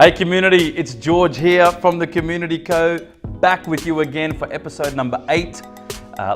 Hey community, it's George here from the Community Co. Back with you again for episode number 8.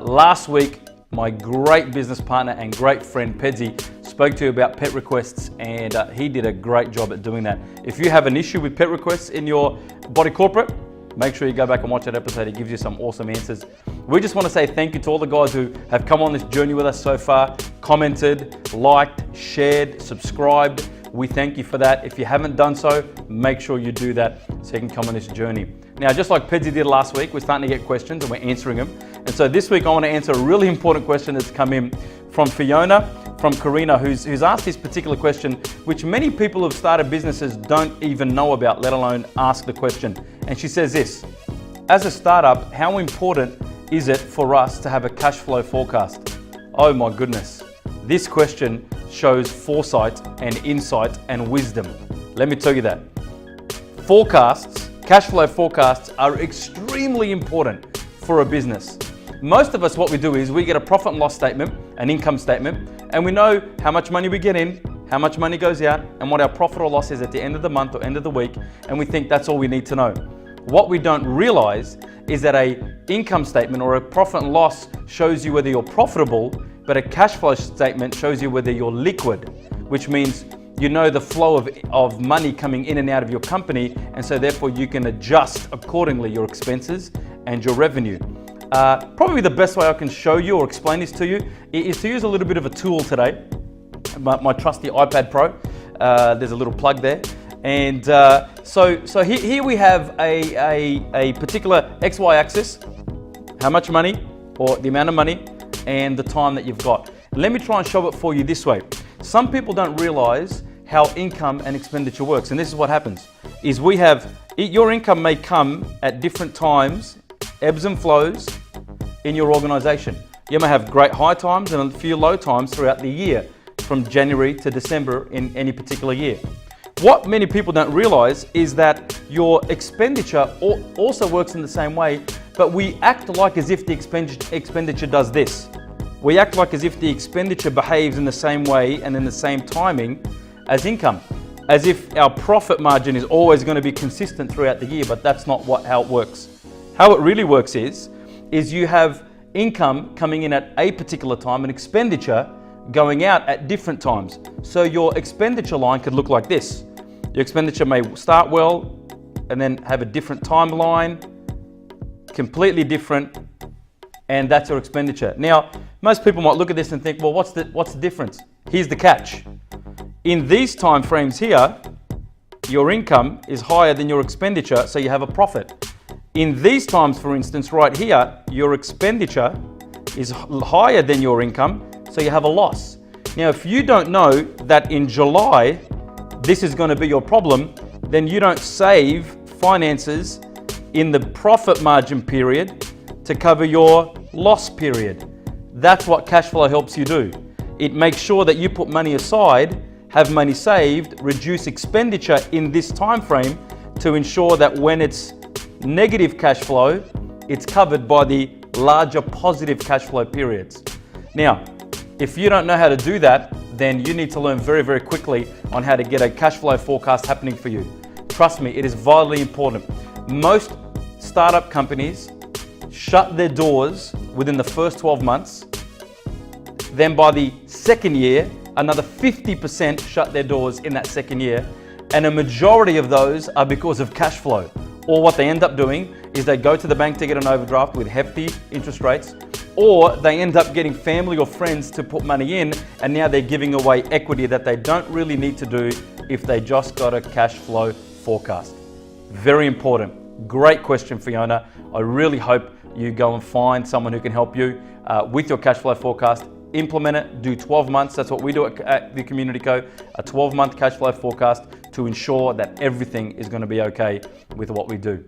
Last week, my great business partner and great friend Pedzi spoke to you about pet requests, and he did a great job at doing that. If you have an issue with pet requests in your body corporate, make sure you go back and watch that episode. It gives you some awesome answers. We just want to say thank you to all the guys who have come on this journey with us so far, commented, liked, shared, subscribed. We thank you for that. If you haven't done so, make sure you do that so you can come on this journey. Now, just like Pedzi did last week, we're starting to get questions and we're answering them. And so this week I want to answer a really important question that's come in from Fiona, from Karina, who's asked this particular question, which many people who've started businesses don't even know about, let alone ask the question. And she says this: as a startup, how important is it for us to have a cash flow forecast? Oh my goodness. This question shows foresight and insight and wisdom. Let me tell you that. Forecasts, cash flow forecasts, are extremely important for a business. Most of us, what we do is we get a profit and loss statement, an income statement, and we know how much money we get in, how much money goes out, and what our profit or loss is at the end of the month or end of the week, and we think that's all we need to know. What we don't realize is that a income statement or a profit and loss shows you whether you're profitable, but a cash flow statement shows you whether you're liquid, which means you know the flow of money coming in and out of your company, and so therefore you can adjust accordingly your expenses and your revenue. Probably the best way I can show you or explain this to you is to use a little bit of a tool today, my trusty iPad Pro. There's a little plug there. And so here we have a particular XY axis, how much money or the amount of money, and the time that you've got. Let me try and show it for you this way. Some people don't realize how income and expenditure works, and this is what happens, is we have, your income may come at different times, ebbs and flows in your organization. You may have great high times and a few low times throughout the year, from January to December in any particular year. What many people don't realize is that your expenditure also works in the same way, but we act like as if the expenditure does this. We act like as if the expenditure behaves in the same way and in the same timing as income, as if our profit margin is always going to be consistent throughout the year, but that's not how it works. How it really works is you have income coming in at a particular time and expenditure going out at different times. So your expenditure line could look like this. Your expenditure may start well and then have a different timeline, completely different, and that's your expenditure. Now, most people might look at this and think, well, what's the difference? Here's the catch. In these time frames here, your income is higher than your expenditure, so you have a profit. In these times, for instance, right here, your expenditure is higher than your income, so you have a loss. Now, if you don't know that in July, this is going to be your problem, then you don't save finances in the profit margin period to cover your loss period. That's what cash flow helps you do. It makes sure that you put money aside, have money saved, reduce expenditure in this time frame to ensure that when it's negative cash flow, it's covered by the larger positive cash flow periods. Now, if you don't know how to do that, then you need to learn very, very quickly on how to get a cash flow forecast happening for you. Trust me, it is vitally important. Most startup companies shut their doors within the first 12 months. Then by the second year, another 50% shut their doors in that second year. And a majority of those are because of cash flow. Or what they end up doing is they go to the bank to get an overdraft with hefty interest rates, or they end up getting family or friends to put money in, and now they're giving away equity that they don't really need to do if they just got a cash flow forecast. Very important. Great question, Fiona. I really hope you go and find someone who can help you with your cash flow forecast. Implement it, do 12 months. That's what we do at the Community Co. A 12-month cash flow forecast to ensure that everything is going to be okay with what we do.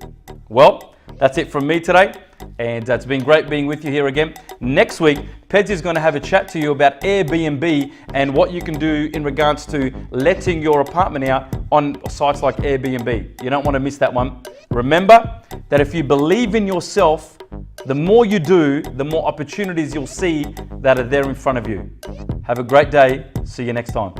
Well, that's it from me today, and it's been great being with you here again. Next week, Pedzi is going to have a chat to you about Airbnb and what you can do in regards to letting your apartment out on sites like Airbnb. You don't want to miss that one. Remember that if you believe in yourself, the more you do, the more opportunities you'll see that are there in front of you. Have a great day. See you next time.